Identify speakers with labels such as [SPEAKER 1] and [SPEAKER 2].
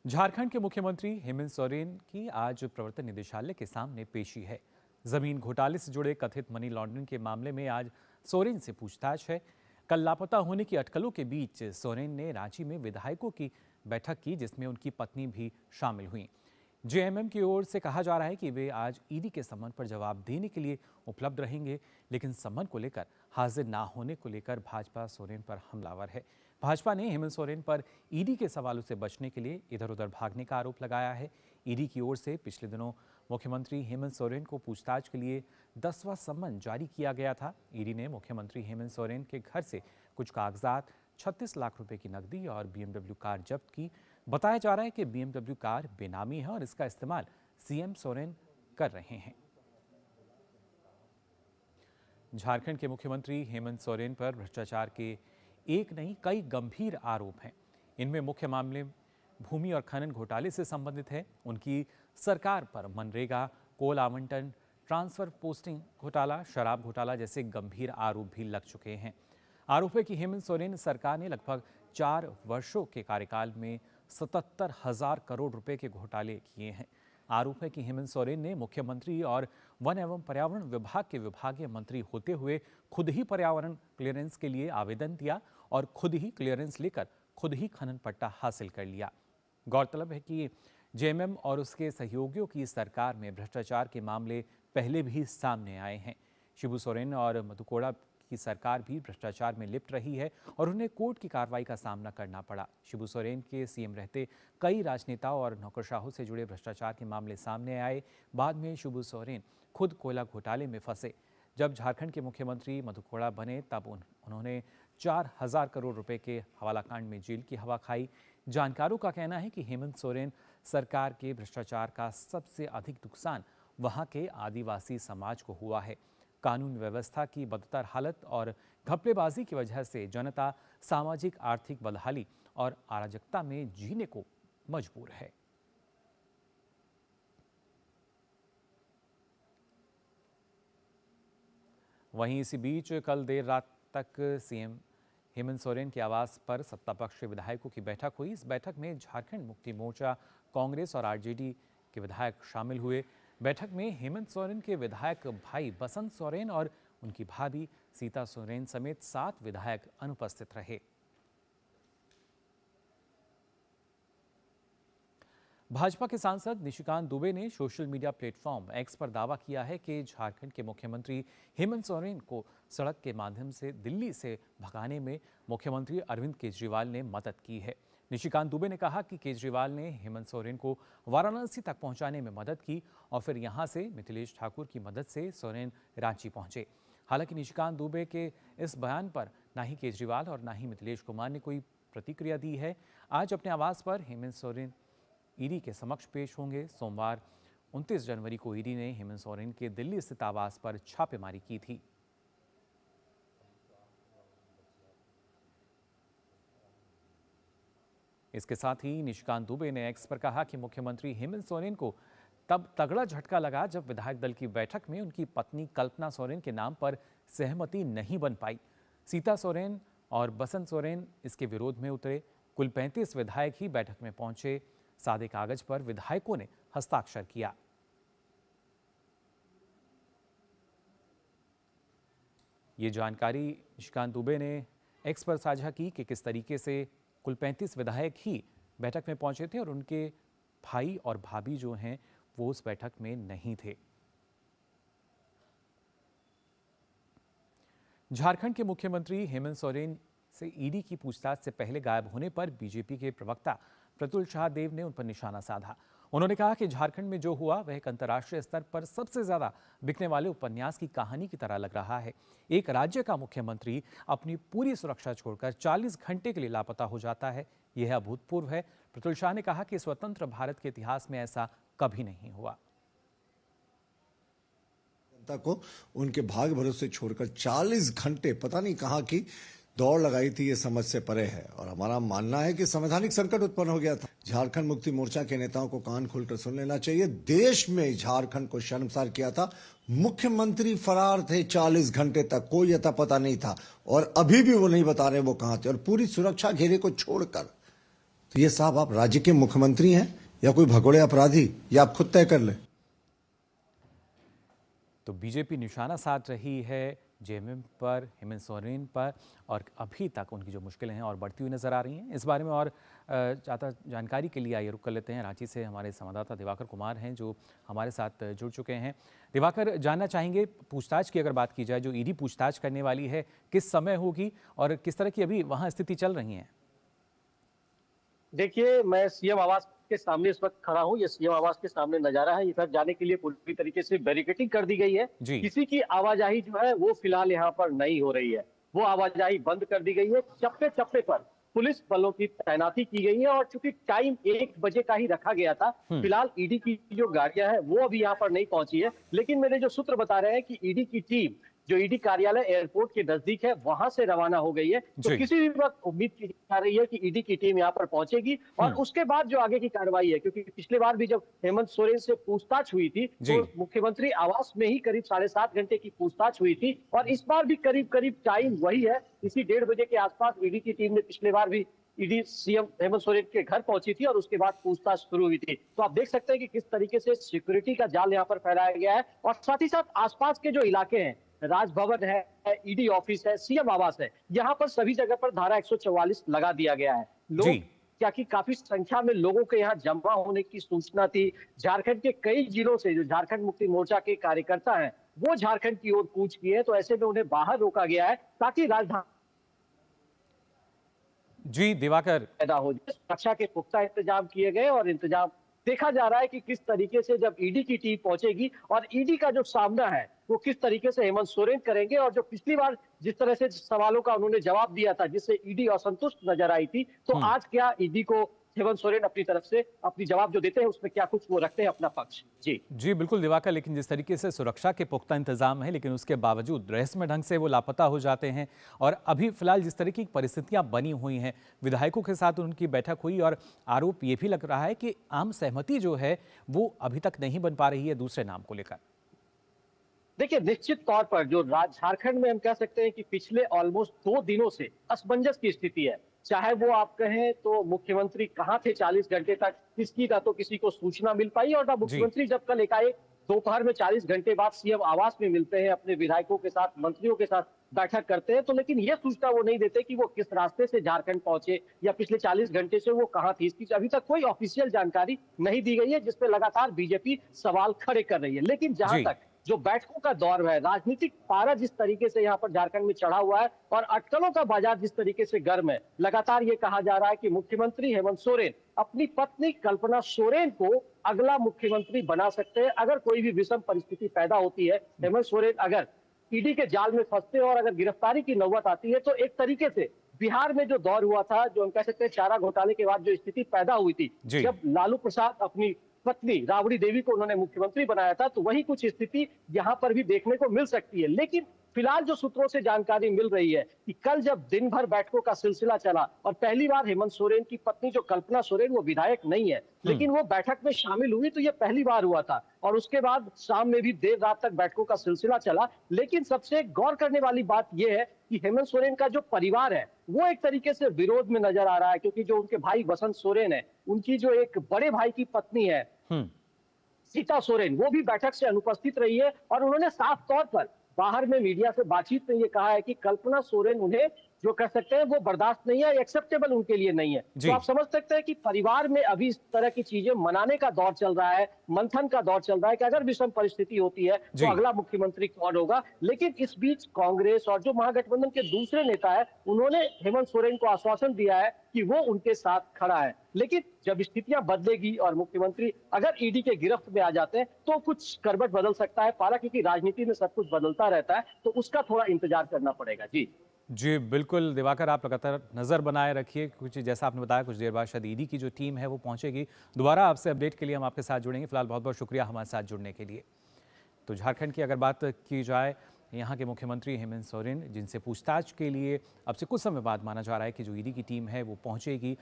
[SPEAKER 1] झारखंड के मुख्यमंत्री हेमंत सोरेन की आज प्रवर्तन निदेशालय के सामने पेशी है। जमीन घोटाले से जुड़े कथित मनी लॉन्ड्रिंग के मामले में आज सोरेन से पूछताछ है। कल लापता होने की अटकलों के बीच सोरेन ने रांची में विधायकों की बैठक की, जिसमें उनकी पत्नी भी शामिल हुई। जेएमएम की ओर से कहा जा रहा है कि वे आज ईडी के सम्मन पर जवाब देने के लिए उपलब्ध रहेंगे, लेकिन सम्मन को लेकर हाजिर ना होने को लेकर भाजपा सोरेन पर हमलावर है। भाजपा ने हेमंत सोरेन पर ईडी के सवालों से बचने के लिए इधर उधर भागने का आरोप लगाया है। ईडी की ओर से पिछले दिनों मुख्यमंत्री हेमंत सोरेन को पूछताछ के लिए 10वां सम्मन जारी किया गया था। ईडी ने मुख्यमंत्री हेमंत सोरेन के घर से कुछ कागजात, 36 लाख रुपए की नकदी और बीएमडब्ल्यू कार जब्त की। बताया जा रहा है कि बीएमडब्ल्यू कार बेनामी है और इसका इस्तेमाल सीएम सोरेन कर रहे हैं। झारखंड के मुख्यमंत्री हेमंत सोरेन पर भ्रष्टाचार के एक नहीं कई गंभीर आरोप हैं। इनमें मुख्य मामले भूमि और खनन घोटाले से संबंधित है। उनकी सरकार पर मनरेगा, कोल आवंटन, ट्रांसफर पोस्टिंग घोटाला, शराब घोटाला जैसे गंभीर आरोप भी लग चुके हैं। आरोप है कि हेमंत सोरेन सरकार ने लगभग 4 वर्षों के कार्यकाल में 77,000 करोड़ रुपए के घोटाले किए हैं। आरोप है कि हेमंत सोरेन ने मुख्यमंत्री और वन एवं पर्यावरण विभाग के विभागीय मंत्री होते हुए खुद ही पर्यावरण क्लियरेंस के लिए आवेदन दिया और खुद ही क्लियरेंस लेकर खुद ही खनन पट्टा हासिल कर लिया। गौरतलब है कि जेएमएम और उसके सहयोगियों की सरकार में भ्रष्टाचार के मामले पहले भी सामने आए हैं। शिबू सोरेन और मधु कोड़ा की सरकार भी भ्रष्टाचार में लिप्त रही है और उन्हें कोर्ट की कार्रवाई का सामना करना पड़ा। शिबू सोरेन के सीएम रहते कई राजनेताओं और नौकरशाहों से जुड़े भ्रष्टाचार के मामले सामने आए। बाद में शिबू सोरेन खुद कोयला घोटाले में फंसे। जब झारखंड के मुख्यमंत्री मधु कोड़ा बने तब उन्होंने 4,000 करोड़ रुपए के हवाला कांड में जेल की हवा खाई। जानकारों का कहना है कि हेमंत सोरेन सरकार के भ्रष्टाचार का सबसे अधिक नुकसान वहां के आदिवासी समाज को हुआ है। कानून व्यवस्था की बदतर हालत और घपलेबाजी की वजह से जनता सामाजिक आर्थिक बदहाली और अराजकता में जीने को मजबूर है। वहीं इसी बीच कल देर रात तक सीएम हेमंत सोरेन के आवास पर सत्तापक्ष विधायकों की बैठक हुई। इस बैठक में झारखंड मुक्ति मोर्चा, कांग्रेस और आरजेडी के विधायक शामिल हुए। बैठक में हेमंत सोरेन के विधायक भाई बसंत सोरेन और उनकी भाभी सीता सोरेन समेत 7 विधायक अनुपस्थित रहे। भाजपा के सांसद निशिकांत दुबे ने सोशल मीडिया प्लेटफॉर्म एक्स पर दावा किया है कि झारखंड के मुख्यमंत्री हेमंत सोरेन को सड़क के माध्यम से दिल्ली से भगाने में मुख्यमंत्री अरविंद केजरीवाल ने मदद की है। निशिकांत दुबे ने कहा कि केजरीवाल ने हेमंत सोरेन को वाराणसी तक पहुंचाने में मदद की और फिर यहां से मिथिलेश ठाकुर की मदद से सोरेन रांची पहुंचे। हालांकि निशिकांत दुबे के इस बयान पर ना ही केजरीवाल और ना ही मिथिलेश कुमार ने कोई प्रतिक्रिया दी है। आज अपने आवास पर हेमंत सोरेन ईडी के समक्ष पेश होंगे। सोमवार 29 जनवरी को ईडी ने हेमंत सोरेन के दिल्ली स्थित आवास पर छापेमारी की थी। इसके साथ ही निशिकांत दुबे ने एक्स पर कहा कि मुख्यमंत्री हेमंत सोरेन को तब तगड़ा झटका लगा जब विधायक दल की बैठक में उनकी पत्नी कल्पना सोरेन के नाम पर सहमति नहीं बन पाई। सीता सोरेन और बसंत सोरेन इसके विरोध में उतरे। कुल 35 विधायक ही बैठक में पहुंचे। सादे कागज पर विधायकों ने हस्ताक्षर किया। ये जानकारी निशिकांत दुबे ने एक्स पर साझा की कि किस तरीके से कुल 35 विधायक ही बैठक में पहुंचे थे और उनके भाई और भाभी जो हैं वो उस बैठक में नहीं थे। झारखंड के मुख्यमंत्री हेमंत सोरेन से ईडी की पूछताछ से पहले गायब होने पर बीजेपी के प्रवक्ता प्रतुल शाहदेव ने उन पर निशाना साधा। उन्होंने कहा कि झारखंड में जो हुआ वह एक अंतर्राष्ट्रीय स्तर पर सबसे ज्यादा बिकने वाले उपन्यास की कहानी की तरह लग रहा है। एक राज्य का मुख्यमंत्री अपनी पूरी सुरक्षा छोड़कर 40 घंटे के लिए लापता हो जाता है, यह अभूतपूर्व है। प्रतुल शाह ने कहा कि स्वतंत्र भारत के इतिहास में ऐसा कभी नहीं हुआ।
[SPEAKER 2] जनता को उनके भाग्य भरोसे छोड़कर 40 घंटे पता नहीं कहां की दौड़ लगाई थी, ये समझ से परे है और हमारा मानना है कि संवैधानिक संकट उत्पन्न हो गया था। झारखंड मुक्ति मोर्चा के नेताओं को कान खोलकर सुन लेना चाहिए। देश में झारखंड को शर्मसार किया था। मुख्यमंत्री फरार थे 40 घंटे तक, कोई अता पता नहीं था और अभी भी वो नहीं बता रहे वो कहां थे और पूरी सुरक्षा घेरे को छोड़कर तो ये साहब, आप राज्य के मुख्यमंत्री हैं या कोई भगोड़े अपराधी, या आप खुद तय कर लें।
[SPEAKER 1] तो बीजेपी निशाना साध रही है जेएमएम पर, हेमंत सोरेन पर, और अभी तक उनकी जो मुश्किलें हैं और बढ़ती हुई नजर आ रही हैं। इस बारे में और ज़्यादा जानकारी के लिए आइए रुक कर लेते हैं। रांची से हमारे संवाददाता दिवाकर कुमार हैं जो हमारे साथ जुड़ चुके हैं। दिवाकर, जानना चाहेंगे पूछताछ की अगर बात की जाए, जो ईडी पूछताछ करने वाली है किस समय होगी और किस तरह की अभी वहाँ स्थिति चल रही है?
[SPEAKER 3] देखिए, मैं सीएम आवास के सामने इस वक्त खड़ा हूँ। ये सीएम आवास के सामने नजारा है। इधर जाने के लिए पूरी तरीके से बैरिकेडिंग कर दी गई है।
[SPEAKER 1] जी।
[SPEAKER 3] किसी की आवाजाही जो है वो फिलहाल यहाँ पर नहीं हो रही है। वो आवाजाही बंद कर दी गई है। चप्पे चप्पे पर पुलिस बलों की तैनाती की गई है और चूंकि टाइम 1 बजे का ही रखा गया था, फिलहाल ईडी की जो गाड़ियां हैं वो अभी यहाँ पर नहीं पहुंची है। लेकिन मेरे जो सूत्र बता रहे हैं कि ईडी की टीम जो ईडी कार्यालय एयरपोर्ट के नजदीक है वहां से रवाना हो गई है। तो किसी भी वक्त उम्मीद की जा रही है कि ईडी की टीम यहाँ पर पहुंचेगी और उसके बाद जो आगे की कार्रवाई है, क्योंकि पिछली बार भी जब हेमंत सोरेन से पूछताछ हुई थी तो मुख्यमंत्री आवास में ही करीब 7.5 घंटे की पूछताछ हुई थी और इस बार भी करीब करीब टाइम वही है। इसी 1:30 बजे के आसपास ईडी की टीम ने पिछले बार भी ईडी सीएम हेमंत सोरेन के घर पहुंची थी और उसके बाद पूछताछ शुरू हुई थी। तो आप देख सकते हैं कि किस तरीके से सिक्योरिटी का जाल यहाँ पर फैलाया गया है और साथ ही साथ आसपास के जो इलाके हैं, राजभवन है, ईडी ऑफिस है, सीएम आवास है, यहाँ पर सभी जगह पर धारा 144 लगा दिया गया है। लोग क्या कि काफी संख्या में लोगों के यहाँ जमा होने की सूचना थी। झारखंड के कई जिलों से जो झारखंड मुक्ति मोर्चा के कार्यकर्ता हैं वो झारखंड की ओर कूच किए, तो ऐसे में उन्हें बाहर रोका गया है ताकि राजधानी
[SPEAKER 1] जी दिवाकर
[SPEAKER 3] पैदा हो जाए। सुरक्षा के पुख्ता इंतजाम किए गए और इंतजाम देखा जा रहा है कि किस तरीके से जब ईडी की टीम पहुंचेगी और ईडी का जो सामना है वो किस तरीके से हेमंत सोरेन करेंगे। और जो पिछली बार जिस तरह से सवालों का उन्होंने जवाब दिया था जिससे ईडी असंतुष्ट नजर आई थी, तो आज क्या ईडी को हेमंत सोरेन अपनी तरफ से अपनी जवाब जो देते हैं उसमें क्या कुछ वो रखते हैं अपना पक्ष। जी
[SPEAKER 1] बिल्कुल दिवाकर, लेकिन जिस तरीके से सुरक्षा के पुख्ता इंतजाम है लेकिन उसके बावजूद रहस्यमय ढंग से वो लापता हो जाते हैं और अभी फिलहाल जिस तरह की परिस्थितियां बनी हुई हैं, विधायकों के साथ उनकी बैठक हुई और आरोप ये भी लग रहा है कि आम सहमति जो है वो अभी तक नहीं बन पा रही है दूसरे नाम को लेकर।
[SPEAKER 3] देखिए, निश्चित तौर पर जो झारखंड में हम कह सकते हैं कि पिछले ऑलमोस्ट 2 दिनों से असमंजस की स्थिति है। चाहे वो आप कहें तो मुख्यमंत्री कहाँ थे 40 घंटे तक, किसकी ना तो किसी को सूचना मिल पाई और ना मुख्यमंत्री जब कल एकाएक दोपहर में 40 घंटे बाद सीएम आवास में मिलते हैं, अपने विधायकों के साथ, मंत्रियों के साथ बैठक करते हैं, तो लेकिन ये सूचना वो नहीं देते कि वो किस रास्ते से झारखंड पहुंचे या पिछले 40 घंटे से वो कहाँ थी। इसकी अभी तक कोई ऑफिशियल जानकारी नहीं दी गई है, जिसपे लगातार बीजेपी सवाल खड़े कर रही है। लेकिन जहां तक जो बैठकों का दौर है, राजनीतिक पारा जिस तरीके से यहाँ पर झारखंड में चढ़ा हुआ है और अटकलों का बाजार जिस तरीके से गर्म है, लगातार ये कहा जा रहा है कि मुख्यमंत्री हेमंत सोरेन अपनी पत्नी कल्पना सोरेन को अगला मुख्यमंत्री बना सकते हैं। अगर कोई भी विषम परिस्थिति पैदा होती है, हेमंत सोरेन अगर ईडी के जाल में फंसते और अगर गिरफ्तारी की नौबत आती है, तो एक तरीके से बिहार में जो दौर हुआ था, जो हम कह सकते हैं चारा घोटाले के बाद जो स्थिति पैदा हुई थी, जब लालू प्रसाद अपनी पत्नी राबड़ी देवी को उन्होंने मुख्यमंत्री बनाया था, तो वही कुछ स्थिति यहाँ पर भी देखने को मिल सकती है। लेकिन फिलहाल जो सूत्रों से जानकारी मिल रही है कि कल जब दिन भर बैठकों का सिलसिला चला और पहली बार हेमंत सोरेन की पत्नी जो कल्पना सोरेन, वो विधायक नहीं है लेकिन वो बैठक में शामिल हुई, तो ये पहली बार हुआ था और उसके बाद शाम में भी देर रात तक बैठकों का सिलसिला चला। लेकिन सबसे गौर करने वाली बात यह है कि हेमंत सोरेन का जो परिवार है वो एक तरीके से विरोध में नजर आ रहा है, क्योंकि जो उनके भाई वसंत सोरेन है, उनकी जो एक बड़े भाई की पत्नी है सीता सोरेन, वो भी बैठक से अनुपस्थित रही है और उन्होंने साफ तौर पर बाहर में मीडिया से बातचीत में ये कहा है कि कल्पना सोरेन उन्हें जो कह सकते हैं वो बर्दाश्त नहीं है, एक्सेप्टेबल उनके लिए नहीं है। तो आप समझ सकते हैं कि परिवार में अभी इस तरह की चीजें मनाने का दौर चल रहा है, मंथन का दौर चल रहा है कि अगर विषम परिस्थिति होती है तो अगला मुख्यमंत्री कौन होगा। लेकिन इस बीच कांग्रेस और जो महागठबंधन के दूसरे नेता है, उन्होंने हेमंत सोरेन को आश्वासन दिया है कि वो उनके साथ खड़ा है। लेकिन जब स्थितियां बदलेगी और मुख्यमंत्री अगर ईडी के गिरफ्त में आ जाते हैं तो कुछ करवट बदल सकता है पारा, क्योंकि राजनीति में सब कुछ बदलता रहता है, तो उसका थोड़ा इंतजार करना पड़ेगा।
[SPEAKER 1] जी बिल्कुल दिवाकर, आप लगातार नज़र बनाए रखिए, कुछ जैसा आपने बताया कुछ देर बाद शायद ईडी की जो टीम है वो पहुंचेगी। दोबारा आपसे अपडेट के लिए हम आपके साथ जुड़ेंगे। फिलहाल बहुत बहुत शुक्रिया हमारे साथ जुड़ने के लिए। तो झारखंड की अगर बात की जाए, यहाँ के मुख्यमंत्री हेमंत सोरेन जिनसे पूछताछ के लिए अब से कुछ समय बाद माना जा रहा है कि जो ईडी की टीम है वो पहुंचेगी